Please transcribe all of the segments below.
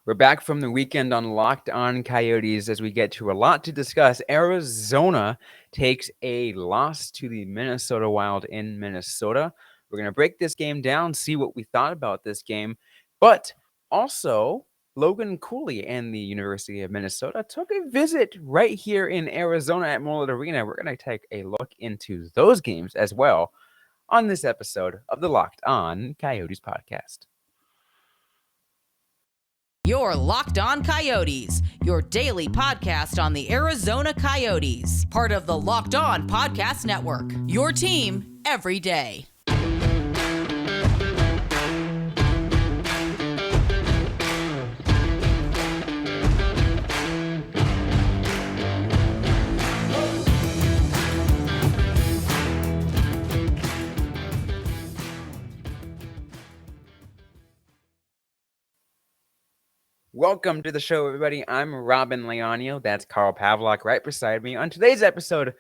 We're back from the weekend on Locked On Coyotes as we get to a lot to discuss. Arizona takes a loss to the Minnesota Wild in Minnesota. We're going to break this game down, see what we thought about this game. But also, Logan Cooley and the University of Minnesota took a visit right here in Arizona at Mullet Arena. We're going to take a look into those games as well on this episode of the Locked On Coyotes podcast. Your Locked On Coyotes, your daily podcast on the Arizona Coyotes, part of the Locked On Podcast Network, your team every day. Welcome to the show, everybody. I'm Robyn Leonio. That's Carl Pavlock right beside me. On today's episode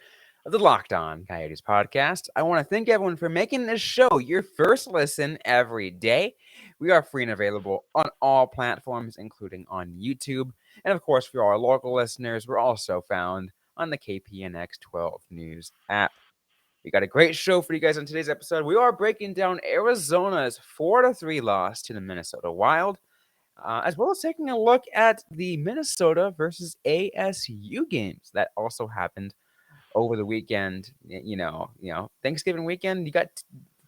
of the Locked On Coyotes podcast, I want to thank everyone for making this show your first listen every day. We are free and available on all platforms, including on YouTube. And of course, for our local listeners, we're also found on the KPNX 12 News app. We got a great show for you guys on today's episode. We are breaking down Arizona's 4-3 loss to the Minnesota Wild. As well as taking a look at the Minnesota versus ASU games that also happened over the weekend. Thanksgiving weekend. You got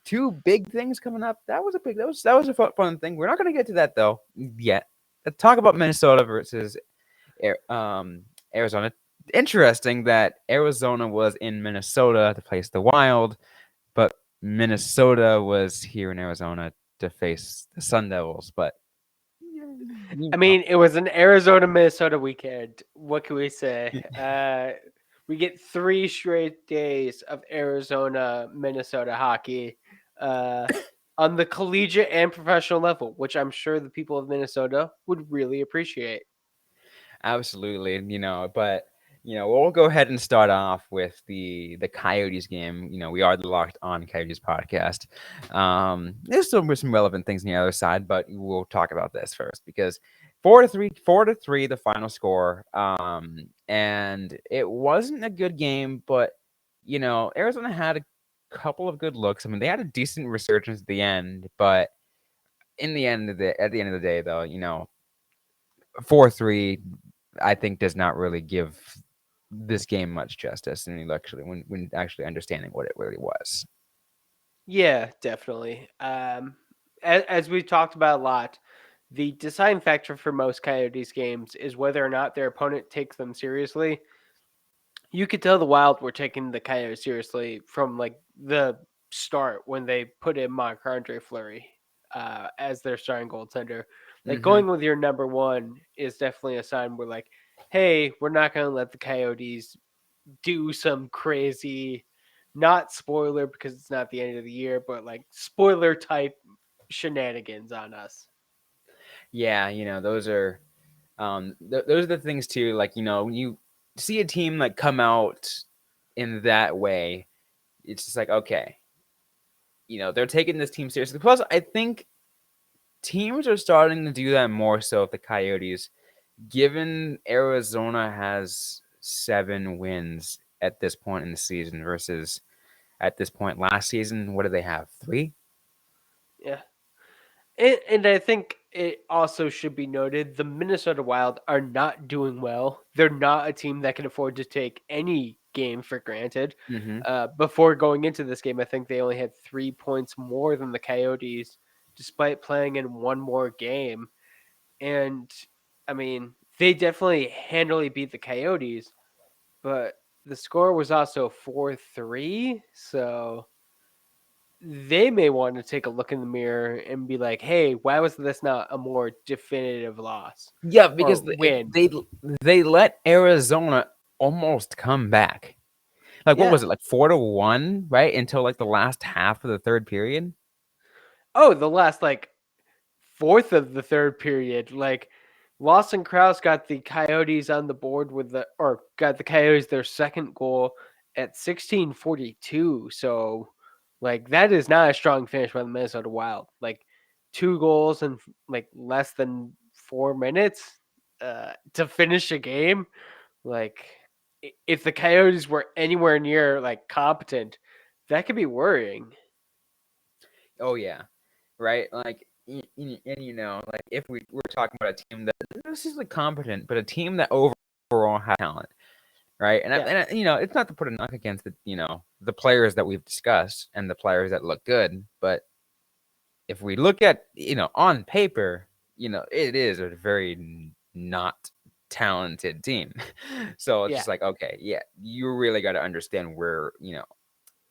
two big things coming up. That was a fun thing. We're not going to get to that though yet. Let's talk about Minnesota versus Arizona. Interesting that Arizona was in Minnesota to face the Wild, but Minnesota was here in Arizona to face the Sun Devils. But I mean, it was an Arizona-Minnesota weekend. What can we say? We get 3 straight days of Arizona-Minnesota hockey on the collegiate and professional level, which I'm sure the people of Minnesota would really appreciate. Absolutely, but we'll go ahead and start off with the Coyotes game. We are the Locked On Coyotes podcast. There's still some relevant things on the other side, but we'll talk about this first because 4-3, the final score. And it wasn't a good game, but Arizona had a couple of good looks. I mean, they had a decent resurgence at the end, but at the end of the day, though, 4-3. I think does not really give this game much justice, and when actually understanding what it really was. Yeah, definitely. As we've talked about a lot, the deciding factor for most Coyotes games is whether or not their opponent takes them seriously. You could tell the Wild were taking the Coyotes seriously from like the start when they put in Marc-Andre Fleury as their starting goaltender. Like going with your number one is definitely a sign we're like, hey, we're not going to let the Coyotes do some crazy, not spoiler because it's not the end of the year, but like spoiler type shenanigans on us. Yeah, those are those are the things too. Like when you see a team like come out in that way, it's just like okay, they're taking this team seriously. Plus, I think teams are starting to do that more so with the Coyotes, given Arizona has 7 wins at this point in the season versus at this point last season. What do they have? 3? Yeah. And I think it also should be noted the Minnesota Wild are not doing well. They're not a team that can afford to take any game for granted. Before going into this game, I think they only had 3 points more than the Coyotes, despite playing in one more game. And I mean, they definitely handily beat the Coyotes, but the score was also 4-3. So they may want to take a look in the mirror and be like, hey, why was this not a more definitive loss? Yeah, because win. they let Arizona almost come back. Like what was it, like 4-1, right? Until like the last half of the third period. Oh, the last like fourth of the third period. Like Lawson Krause got the Coyotes on the board got the Coyotes their second goal at 16:42. So like that is not a strong finish by the Minnesota Wild. Like 2 goals in like less than 4 minutes to finish a game. Like, if the Coyotes were anywhere near like competent, that could be worrying. Oh yeah, right. Like, and like if we're talking about a team that this is like competent, but a team that overall has talent, right? Yeah, It's not to put a knock against the players that we've discussed and the players that look good, but if we look at on paper, it is a very not talented team. So it's yeah, just like, okay, yeah, you really got to understand where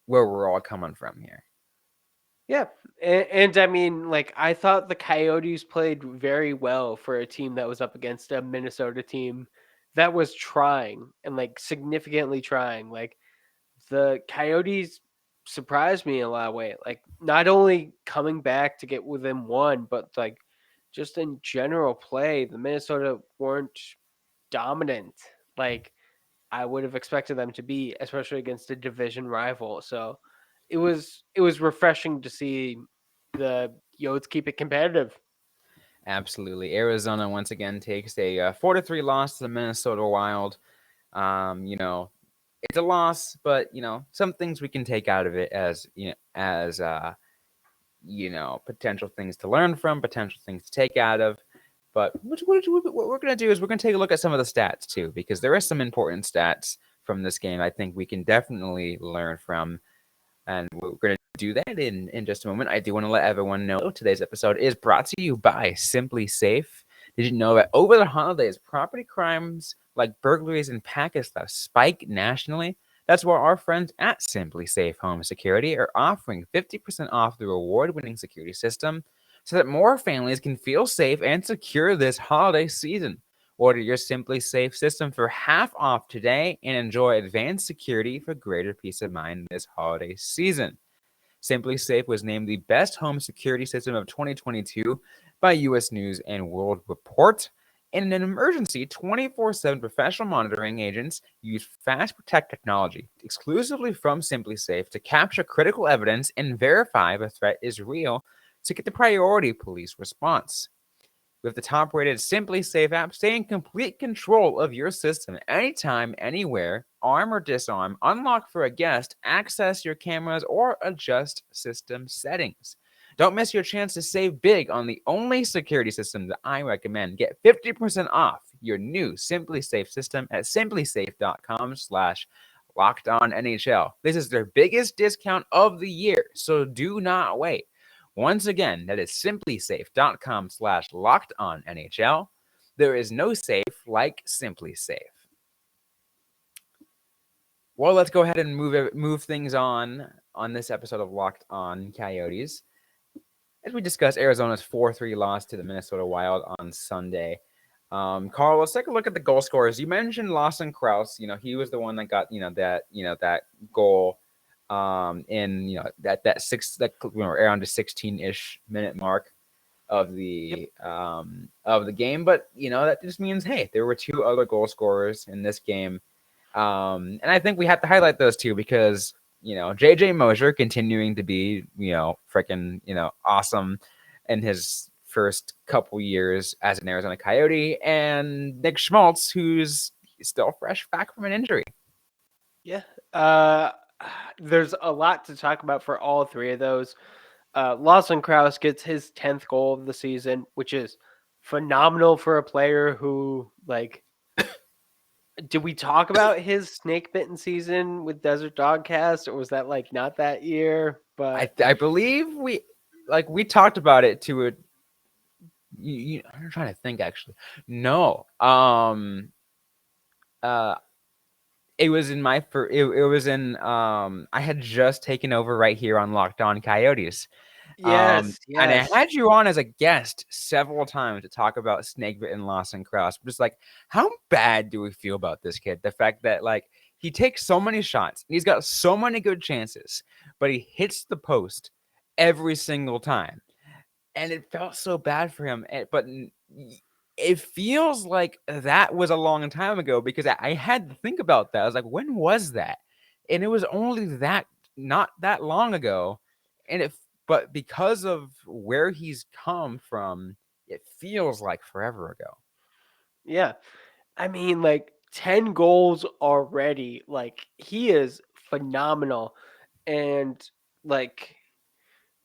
we're all coming from here. yeah. And I mean, like, I thought the Coyotes played very well for a team that was up against a Minnesota team that was trying and like significantly trying. Like, the Coyotes surprised me in a lot of ways. Like, not only coming back to get within one, but like just in general play, the Minnesota weren't dominant. Like, I would have expected them to be, especially against a division rival. So it was refreshing to see the Yotes keep it competitive. Absolutely. Arizona once again takes a 4-3 loss to the Minnesota Wild. It's a loss, but some things we can take out of it as potential things to learn from, potential things to take out of. But what we're going to do is we're going to take a look at some of the stats too, because there are some important stats from this game I think we can definitely learn from. And we're going to do that in just a moment. I do want to let everyone know today's episode is brought to you by SimpliSafe. Did you know that over the holidays, property crimes like burglaries and package theft spike nationally? That's why our friends at SimpliSafe Home Security are offering 50% off the award-winning security system so that more families can feel safe and secure this holiday season. Order your SimpliSafe system for half off today and enjoy advanced security for greater peace of mind this holiday season. SimpliSafe was named the best home security system of 2022 by US News and World Report. In an emergency, 24/7 professional monitoring agents use Fast Protect technology exclusively from SimpliSafe to capture critical evidence and verify if a threat is real to get the priority police response. With the top rated SimpliSafe app, stay in complete control of your system anytime, anywhere, arm or disarm, unlock for a guest, access your cameras, or adjust system settings. Don't miss your chance to save big on the only security system that I recommend. Get 50% off your new SimpliSafe system at simplisafe.com/LockedOnNHL. This is their biggest discount of the year, so do not wait. Once again, that is simplisafe.com/LockedOnNHL. There is no safe like SimpliSafe. Well, let's go ahead and move things on this episode of Locked On Coyotes. As we discussed, Arizona's 4-3 loss to the Minnesota Wild on Sunday. Carl, let's take a look at the goal scorers. You mentioned Lawson Krause. He was the one that got that goal in that around the 16-ish minute mark of Yep. the game. But that just means, hey, there were two other goal scorers in this game, and I think we have to highlight those two because JJ Mosier continuing to be freaking awesome in his first couple years as an Arizona Coyote, and Nick Schmaltz, who's still fresh back from an injury. Yeah. Uh, there's a lot to talk about for all three of those. Lawson Krause gets his 10th goal of the season, which is phenomenal for a player who, like, did we talk about his snake bitten season with Desert Dogcast, or was that like not that year? But I believe we talked about it to a. I'm trying to think actually. No. Uh, it was in my it was in I had just taken over right here on Locked On Coyotes. yes, And I yes. had you on as a guest several times to talk about snake bitten Lawson Krause. Just like, how bad do we feel about this kid? The fact that like he takes so many shots and he's got so many good chances, but he hits the post every single time. And it felt so bad for him. But it feels like that was a long time ago because I had to think about that. I was like, when was that? And it was only that not that long ago. And but because of where he's come from it feels like forever ago. Yeah. I mean, like 10 goals already. Like he is phenomenal. And like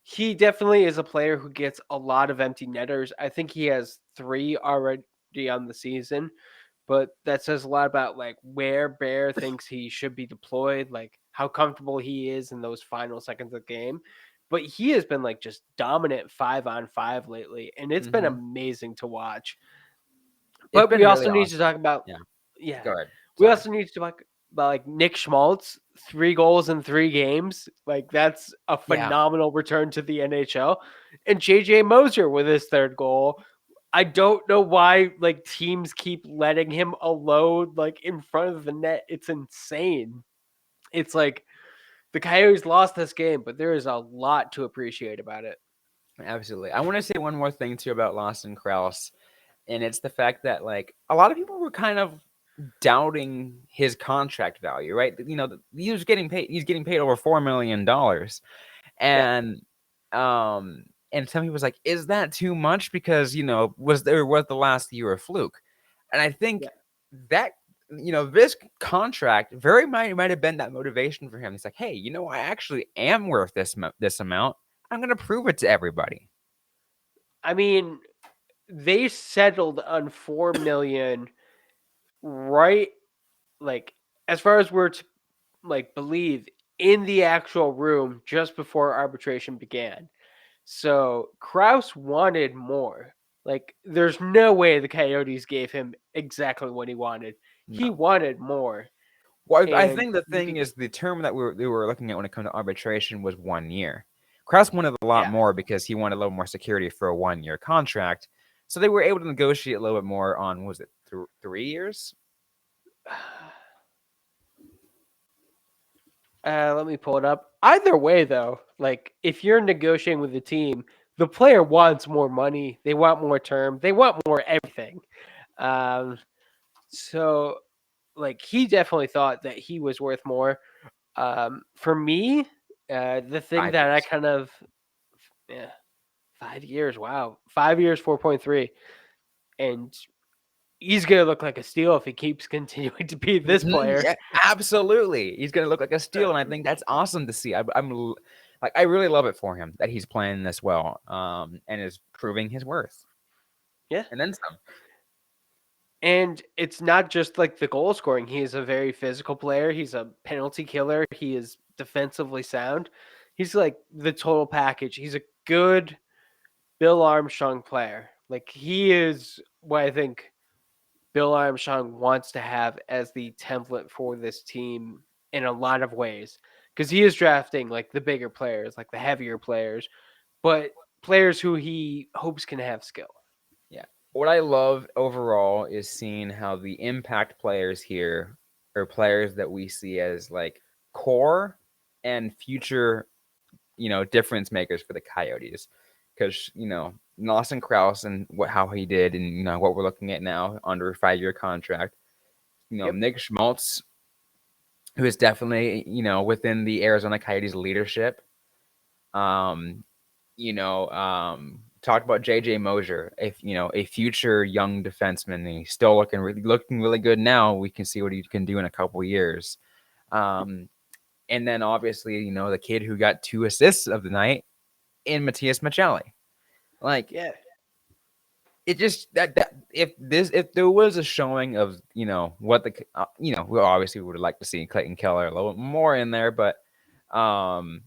he definitely is a player who gets a lot of empty netters. I think he has 3 already on the season, but that says a lot about like where Bear thinks he should be deployed, like how comfortable he is in those final seconds of the game. But he has been like just dominant 5-on-5 lately, and it's been Hmm. amazing to watch. It's But we been really also need to awesome. talk about, Yeah. yeah, Go ahead. we Sorry. also need to talk about like Nick Schmaltz, 3 goals in 3 games. Like that's a Yeah. phenomenal return to the NHL. And JJ Moser with his 3rd goal. I don't know why like teams keep letting him alone like in front of the net. It's insane. It's like the Coyotes lost this game, but there is a lot to appreciate about it. Absolutely. I want to say one more thing too about Lawson Krause, and it's the fact that like a lot of people were kind of doubting his contract value, right? He was getting paid. He's getting paid over $4 million, Yeah, and some people was like, is that too much? Because was the last year a fluke? And I think yeah. that this contract very might have been that motivation for him. He's like, hey, I actually am worth this amount. I'm gonna prove it to everybody. I mean, they settled on 4 million, right? Like as far as we're to like believe, in the actual room just before arbitration began. So Kraus wanted more. Like there's no way the Coyotes gave him exactly what he wanted. He No. wanted more, Well, I and think the you thing could, is the term that we were looking at when it comes to arbitration was 1 year. Kraus wanted a lot yeah. more because he wanted a little more security for a 1 year contract. So they were able to negotiate a little bit more on, what was it, 3 years? Let me pull it up. Either way, though, like if you're negotiating with the team, the player wants more money. They want more term. They want more everything. Um, so like he definitely thought that he was worth more. For me, the thing Five that I years. kind of, yeah, 5 years. Wow, 5 years, 4.3, and he's gonna look like a steal if he keeps continuing to be this Mhm, player. yeah, absolutely. He's gonna look like a steal, and I think that's awesome to see. Like, I really love it for him that he's playing this well, and is proving his worth, Yeah, and then some. and it's not just like the goal scoring. He is a very physical player. He's a penalty killer. He is defensively sound. He's like the total package. He's a good Bill Armstrong player. Like he is what I think Bill Armstrong wants to have as the template for this team in a lot of ways, because he is drafting like the bigger players, like the heavier players, but players who he hopes can have skill. Yeah. What I love overall is seeing how the impact players here are players that we see as like core and future, difference makers for the Coyotes. Because, Lawson Krause and how he did, and, what we're looking at now under a 5 year contract. Yep. Nick Schmaltz, who is definitely, within the Arizona Coyotes leadership. Um, talked about JJ Moser, a future young defenseman. And he's still looking really good now. We can see what he can do in a couple years. Um, and then obviously, the kid who got 2 assists of the night in Matthias Maccelli. Like, Yeah. it just that if there was a showing of what we obviously would like to see Clayton Keller a little bit more in there, but um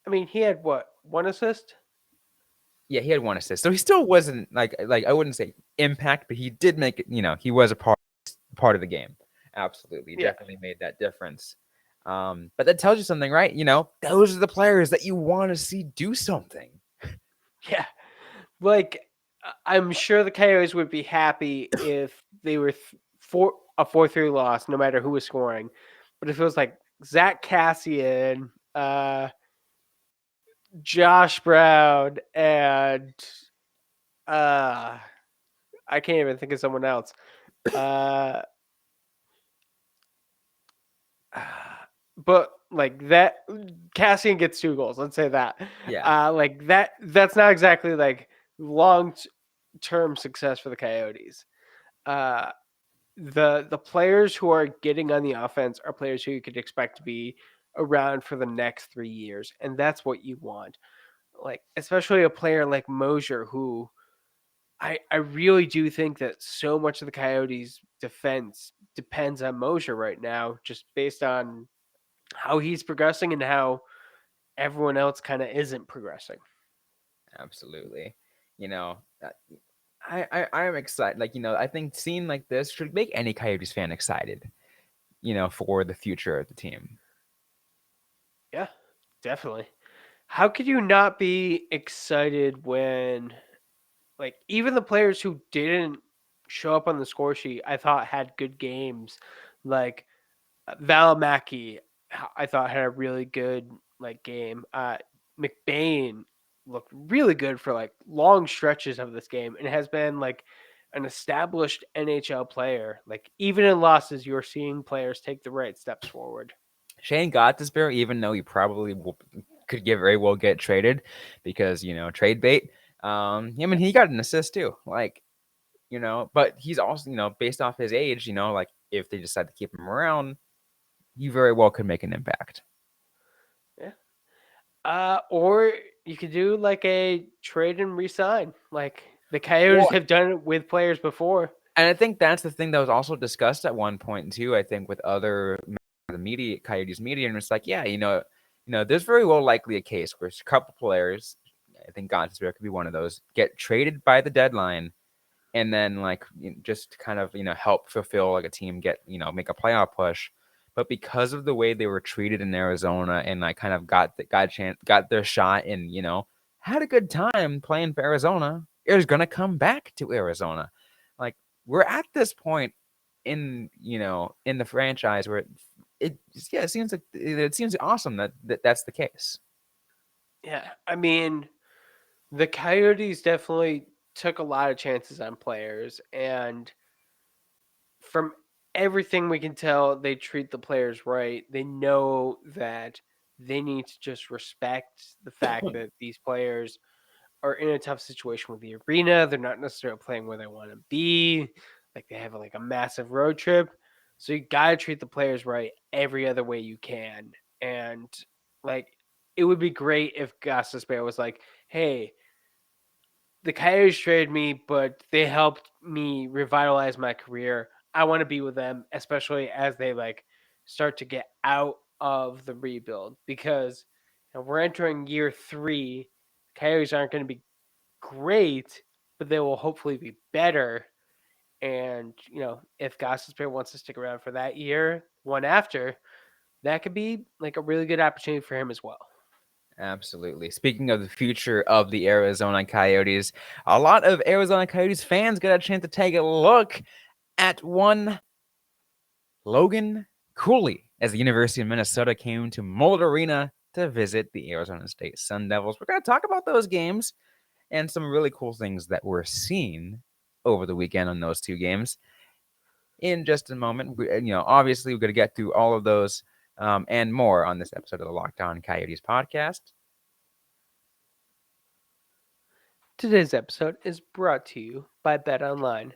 I mean, he had what, one assist? yeah, he had 1 assist, so he still wasn't like I wouldn't say impact, but he did make it. He was a part of the game. Absolutely, Yeah. definitely made that difference. But that tells you something, right? Those are the players that you want to see do something. Yeah. Like I'm sure the Coyotes would be happy if they were 4-3 loss, no matter who was scoring. But if it was like Zach Cassian, Josh Brown, and uh, I can't even think of someone else. Uh, but like that, Cassian gets 2 goals. Let's say that. Yeah, Like that's not exactly like long. term success for the Coyotes. Uh, the players who are getting on the offense are players who you could expect to be around for the next 3 years, and that's what you want. Like especially a player like Mosier, who I really do think that so much of the Coyotes' defense depends on Mosier right now, just based on how he's progressing and how everyone else kind of isn't progressing. Absolutely. You know, I am excited. Like, I think seeing like this should make any Coyotes fan excited, for the future of the team. Yeah, definitely. How could you not be excited when, like, even the players who didn't show up on the score sheet, I thought had good games, like Valimaki, I thought had a really good like game. McBain looked really good for like long stretches of this game, and has been like an established NHL player. Like even in losses, you're seeing players take the right steps forward. Shane got this bear, even though he probably could get very well get traded because trade bait. I mean, he got an assist too. Like, but he's also based off his age. Like if they decide to keep him around, he very well could make an impact. Yeah. Or you could do like a trade and resign, like the Coyotes Well, have done it with players before. and I think that's the thing that was also discussed at one point too. I think with other the media, Coyotes media, and it's like, yeah, there's very well likely a case where a couple players, I think Gonsberg could be one of those, get traded by the deadline, and then like just kind of help fulfill like a team get make a playoff push. But because of the way they were treated in Arizona and like kind of got their shot and had a good time playing for Arizona, is gonna come back to Arizona. Like we're at this point in the franchise where it seems like it seems awesome that's the case. Yeah, I mean, the Coyotes definitely took a lot of chances on players, and from everything we can tell, they treat the players right. They know that they need to just respect the fact that these players are in a tough situation with the arena. They're not necessarily playing where they want to be. Like they have like a massive road trip. So you gotta treat the players right every other way you can. And like it would be great if Gostisbehere was like, hey, the Coyotes traded me, but they helped me revitalize my career. I want to be with them, especially as they like start to get out of the rebuild because we're entering year 3. Coyotes aren't going to be great, but they will hopefully be better. And if Gostisbehere wants to stick around for that year, one after, that could be like a really good opportunity for him as well. Absolutely. Speaking of the future of the Arizona Coyotes, a lot of Arizona Coyotes fans got a chance to take a look at one Logan Cooley as the University of Minnesota came to Mullet Arena to visit the Arizona State Sun Devils. We're going to talk about those games and some really cool things that we're seeing over the weekend on those two games in just a moment. Obviously, we're going to get through all of those and more on this episode of the Locked On Coyotes podcast. Today's episode is brought to you by BetOnline.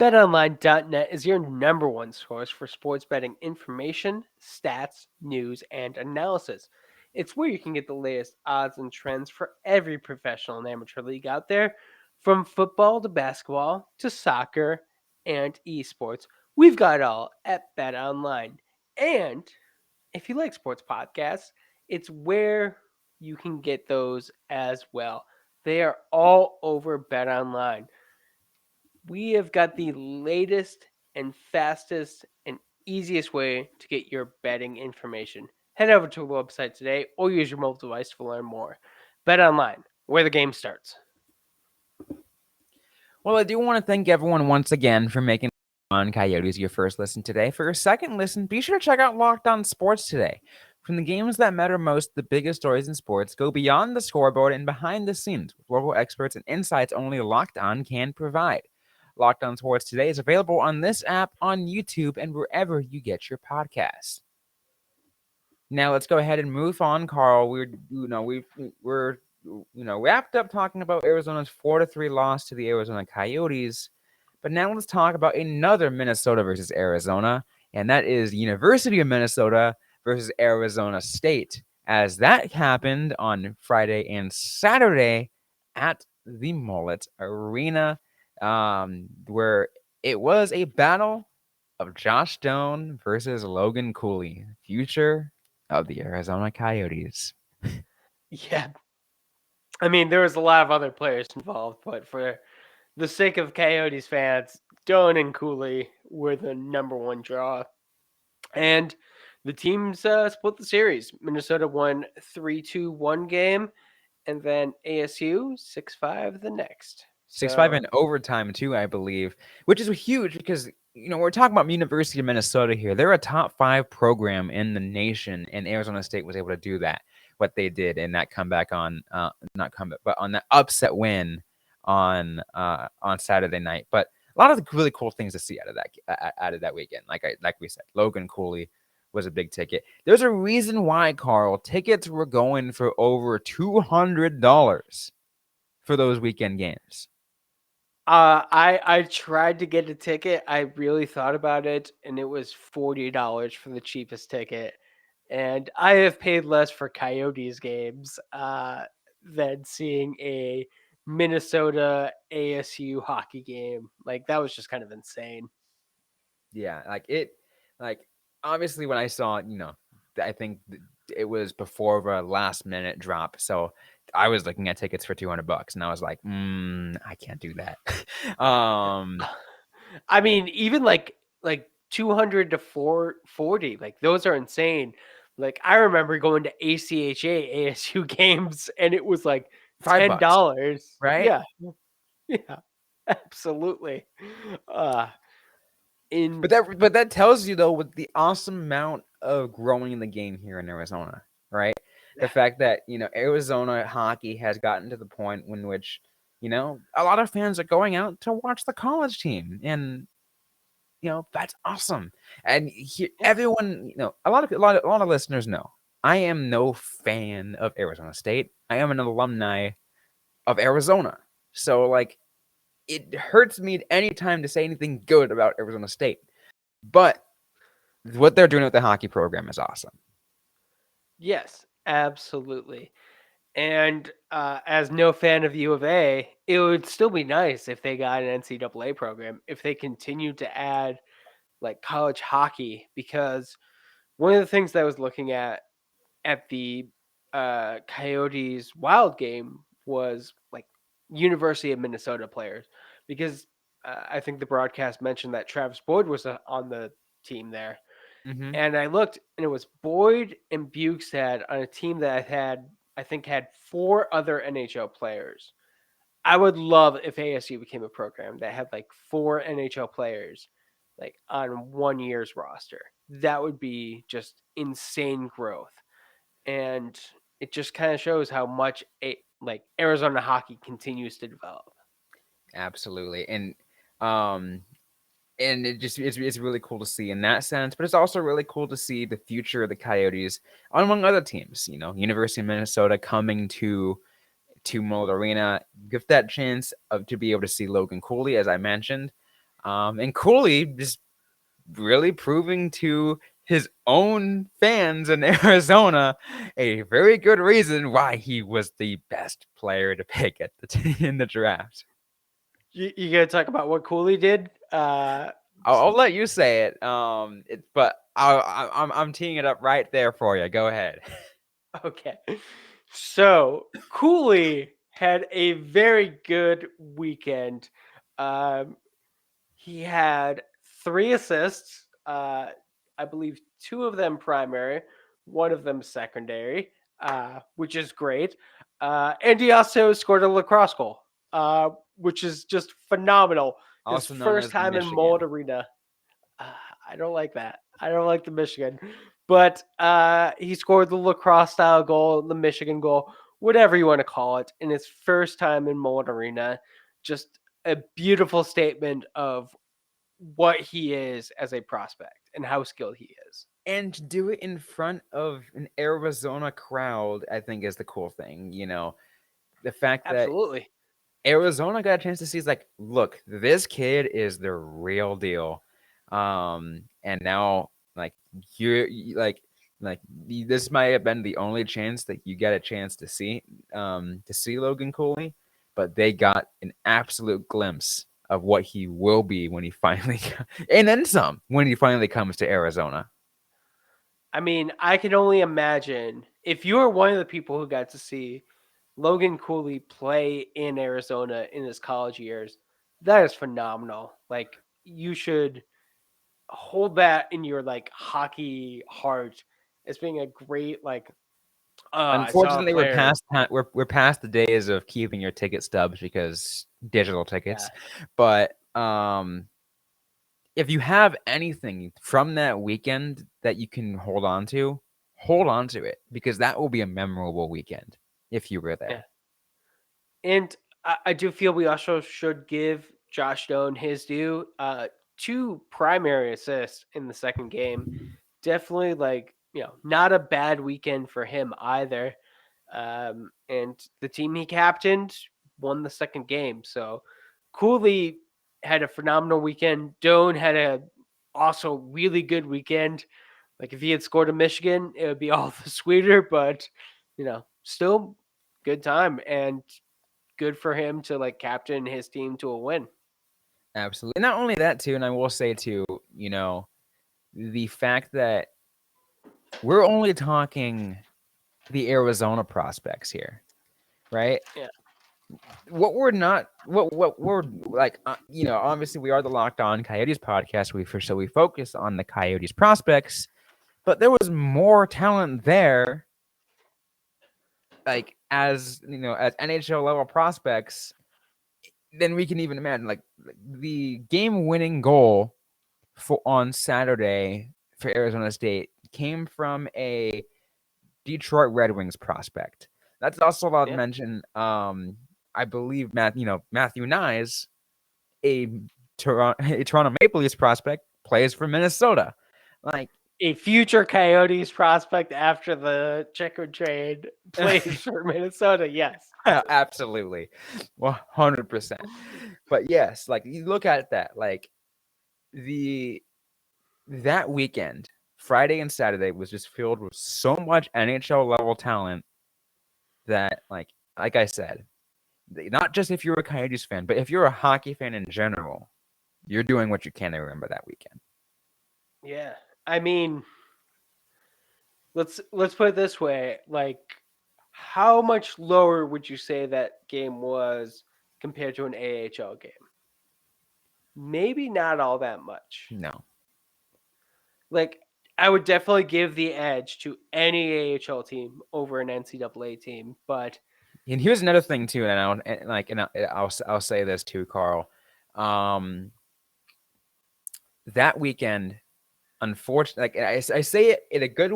BetOnline.net is your number one source for sports betting information, stats, news, and analysis. It's where you can get the latest odds and trends for every professional and amateur league out there, from football to basketball to soccer and esports. We've got it all at BetOnline. And if you like sports podcasts, it's where you can get those as well. They are all over BetOnline. We have got the latest and fastest and easiest way to get your betting information. Head over to our website today or use your mobile device to learn more. Bet online, where the game starts. Well, I do want to thank everyone once again for making on Coyotes your first listen today. For your second listen, be sure to check out Locked On Sports today. From the games that matter most, the biggest stories in sports, go beyond the scoreboard and behind the scenes with global experts and insights only Locked On can provide. Locked On Sports today is available on this app, on YouTube, and wherever you get your podcasts. Now let's go ahead and move on, Carl. We're wrapped up talking about Arizona's 4-3 loss to the Arizona Coyotes. But now let's talk about another Minnesota versus Arizona, and that is University of Minnesota versus Arizona State, as that happened on Friday and Saturday at the Mullet Arena, where it was a battle of Josh Stone versus Logan Cooley, future of the Arizona Coyotes. Yeah, I mean there was a lot of other players involved, but for the sake of Coyotes fans, Doan and Cooley were the number one draw, and the teams split the series. Minnesota won 3-2 one game, and then ASU 6-5 the next. 6-5 So in overtime too, I believe, which is huge because we're talking about University of Minnesota here. They're a top 5 program in the nation, and Arizona State was able to do that. What they did in that comeback on not comeback, but on that upset win on Saturday night. But a lot of really cool things to see out of that weekend. Like we said, Logan Cooley was a big ticket. There's a reason why, Carl, tickets were going for over $200 for those weekend games. I tried to get a ticket. I really thought about it, and it was $40 for the cheapest ticket. And I have paid less for Coyotes games than seeing a Minnesota ASU hockey game. Like that was just kind of insane. Yeah, like obviously when I saw it, I think it was before the last minute drop. So I was looking at tickets for $200 and I was like, I can't do that. um, I mean, even like 200 to 440, like those are insane. Like I remember going to ACHA ASU games and it was like $5, $10. right? Yeah. Yeah. Absolutely. Uh in But that tells you though with the awesome amount of growing in the game here in Arizona, right? The fact that Arizona hockey has gotten to the point in which a lot of fans are going out to watch the college team, and that's awesome. And everyone, a lot of listeners know I am no fan of Arizona State. I am an alumni of Arizona, so like it hurts me anytime to say anything good about Arizona State. But what they're doing with the hockey program is awesome. Yes, absolutely. And as no fan of U of A, it would still be nice if they got an NCAA program, if they continued to add like college hockey, because one of the things that I was looking at the Coyotes Wild game was like University of Minnesota players, because I think the broadcast mentioned that Travis Boyd was on the team there, Mm-hmm. and I looked and it was Boyd and Bukestad on a team that I think had four other NHL players. I would love if ASU became a program that had like four NHL players like on 1 year's roster. That would be just insane growth. And it just kind of shows how much like Arizona hockey continues to develop. Absolutely, um, and it's really cool to see in that sense. But it's also really cool to see the future of the Coyotes among other teams. University of Minnesota coming to Mullet Arena, give that chance to be able to see Logan Cooley, as I mentioned, and Cooley just really proving to his own fans in Arizona a very good reason why he was the best player to pick in the draft. You gonna talk about what Cooley did? I'll let you say it. But I'm teeing it up right there for you. Go ahead. Okay. So Cooley had a very good weekend. Um, he had 3 assists. I believe two of them primary, one of them secondary, which is great. And he also scored a lacrosse goal, which is just phenomenal. His Also known first as the time in Mullet Michigan. Arena. Uh, I don't like that. I don't like the Michigan. But he scored the lacrosse style goal, the Michigan goal, whatever you want to call it, in his first time in Mullet Arena. Just a beautiful statement of what he is as a prospect and how skilled he is. And to do it in front of an Arizona crowd, I think is the cool thing. the fact that Absolutely. Arizona got a chance to see is like, look, this kid is the real deal. And now like this might have been the only chance that you get a chance to see Logan Cooley, but they got an absolute glimpse of what he will be when he finally and then some when he finally comes to Arizona. I mean, I can only imagine if you were one of the people who got to see Logan Cooley play in Arizona in his college years, that is phenomenal. Like you should hold that in your like hockey heart as being a great like I saw a Unfortunately, player. we're past the days of keeping your ticket stubs because digital Yeah. tickets. But if you have anything from that weekend that you can hold on to it because that will be a memorable weekend if you were Yeah. there. And I do feel we also should give Josh Doan his due. Two primary assists in the second game. Definitely like, not a bad weekend for him either. And the team he captained won the second game. So Cooley had a phenomenal weekend. Doan had a also really good weekend. Like if he had scored a Michigan, it would be all the sweeter, but still good time and good for him to like captain his team to a win. Absolutely. Not only that too, and I will say too, the fact that we're only talking the Arizona prospects here, right? Yeah. What we're not what we're like obviously we are the Locked On Coyotes podcast, we focus on the Coyotes prospects, but there was more talent there, like as as NHL level prospects than we can even imagine. Like the game winning goal for on Saturday for Arizona State came from a Detroit Red Wings prospect. That's also allowed to Yeah. mention I believe Matthew Nyes, a Toronto Maple Leafs prospect, plays for Minnesota. Like A future Coyotes prospect after the Checker trade plays for Minnesota. Yes. absolutely, 100%. But yes, like you look at that, like the that weekend, Friday and Saturday was just filled with so much NHL level talent that, like I said, not just if you're a Coyotes fan, but if you're a hockey fan in general, you're doing what you can to remember that weekend. Yeah. I mean, let's put it this way. Like, how much lower would you say that game was compared to an AHL game? Maybe not all that much. No. Like, I would definitely give the edge to any AHL team over an NCAA team, but And here's another thing too, I'll say this too, Carl. Um, that weekend, unfortunately, like I say it in a good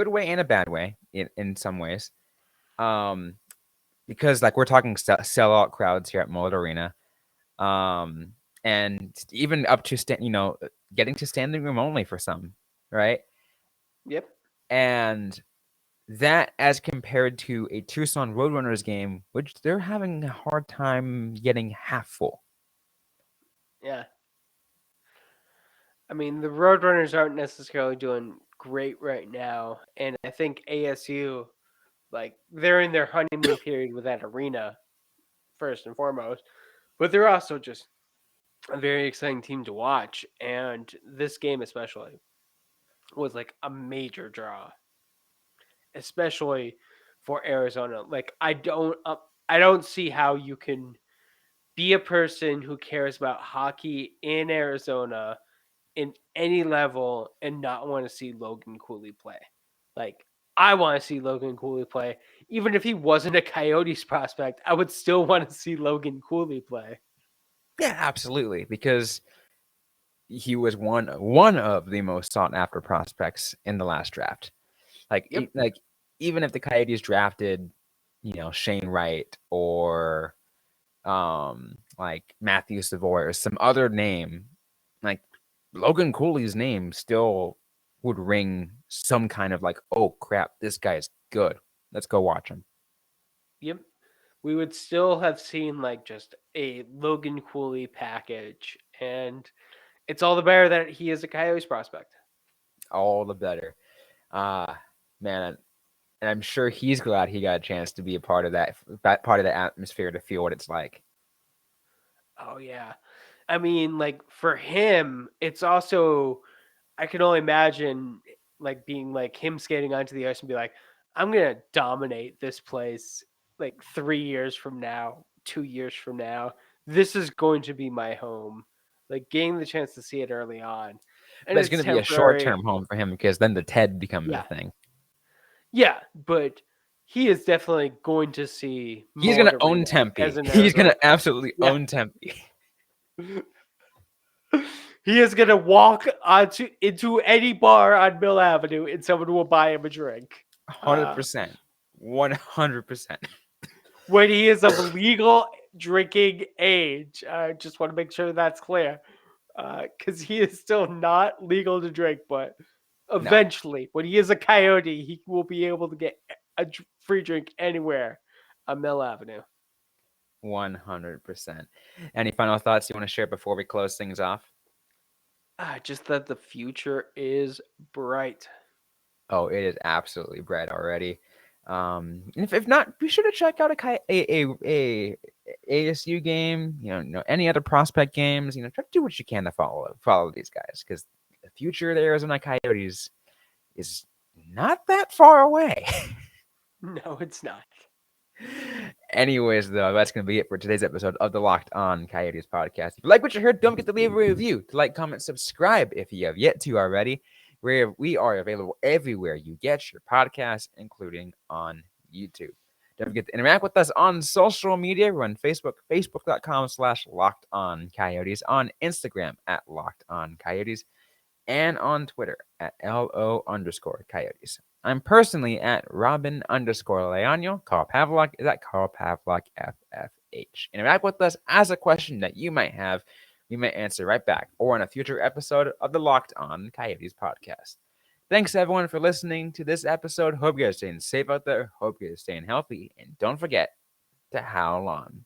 way and a bad way in some ways. Um, because like we're talking sellout crowds here at Mullet Arena, um, and even up to getting to standing room only for some, right? yep. And that as compared to a Tucson Roadrunners game, which they're having a hard time getting half full. Yeah. I mean, the Roadrunners aren't necessarily doing great right now, and I think ASU, like, they're in their honeymoon period with that arena, first and foremost, but they're also just a very exciting team to watch, and this game especially was like a major draw, especially for Arizona. Like, I don't see how you can be a person who cares about hockey in Arizona in any level and not want to see Logan Cooley play. Like, I want to see Logan Cooley play. Even if he wasn't a Coyotes prospect, I would still want to see Logan Cooley play. Yeah, absolutely, because he was one of the most sought after prospects in the last draft. Like Yep. like even if the Coyotes drafted, Shane Wright or like Matthew Savoy or some other name, like Logan Cooley's name still would ring some kind of like, oh crap, this guy's good. Let's go watch him. Yep. we would still have seen like just a Logan Cooley package, and it's all the better that he is a Coyotes prospect. All the better. Uh man, and I'm sure he's glad he got a chance to be a part of that atmosphere to feel what it's like. Oh yeah. I mean, like for him, it's also I can only imagine like being like him skating onto the ice and be like, I'm gonna dominate this place like 3 years from now, 2 years from now. This is going to be my home. Like getting the chance to see it early on. And But it's it's going to be a short temporary. term home for him because then the TED becomes a Yeah. thing. Yeah, but he is definitely going to see He's going more to own arena as Tempe. an He's going Arizona. to absolutely Yeah. own Tempe. He is gonna walk onto into any bar on Mill Avenue and someone will buy him a drink. 100%. 100%. When he is of legal drinking age. I just want to make sure that's clear. Because he is still not legal to drink, but No, eventually, when he is a coyote, he will be able to get a free drink anywhere on Mill Avenue. 100%. Any final thoughts you want to share before we close things off? Just that the future is bright. Oh, it is absolutely bright already. If not, be sure to check out a ASU game. Any other prospect games. Try to do what you can to follow these guys because the future of the Arizona Coyotes is not that far away. No, it's not. Anyways, though, that's going to be it for today's episode of the Locked On Coyotes podcast. If you like what you heard, don't forget to leave a review, to like, comment, subscribe if you have yet to already. We are available everywhere you get your podcasts, including on YouTube. Don't forget to interact with us on social media. We're on Facebook, facebook.com/Locked On Coyotes, on Instagram at Locked On Coyotes, and on Twitter at LO_Coyotes. I'm personally at Robyn_Leonio. Carl Pavlak is at Carl Pavlak FFH. Interact with us, ask a question that you might have. We may answer right back or on a future episode of the Locked On Coyotes podcast. Thanks everyone for listening to this episode. Hope you guys are staying safe out there. Hope you guys are staying healthy. And don't forget to howl on.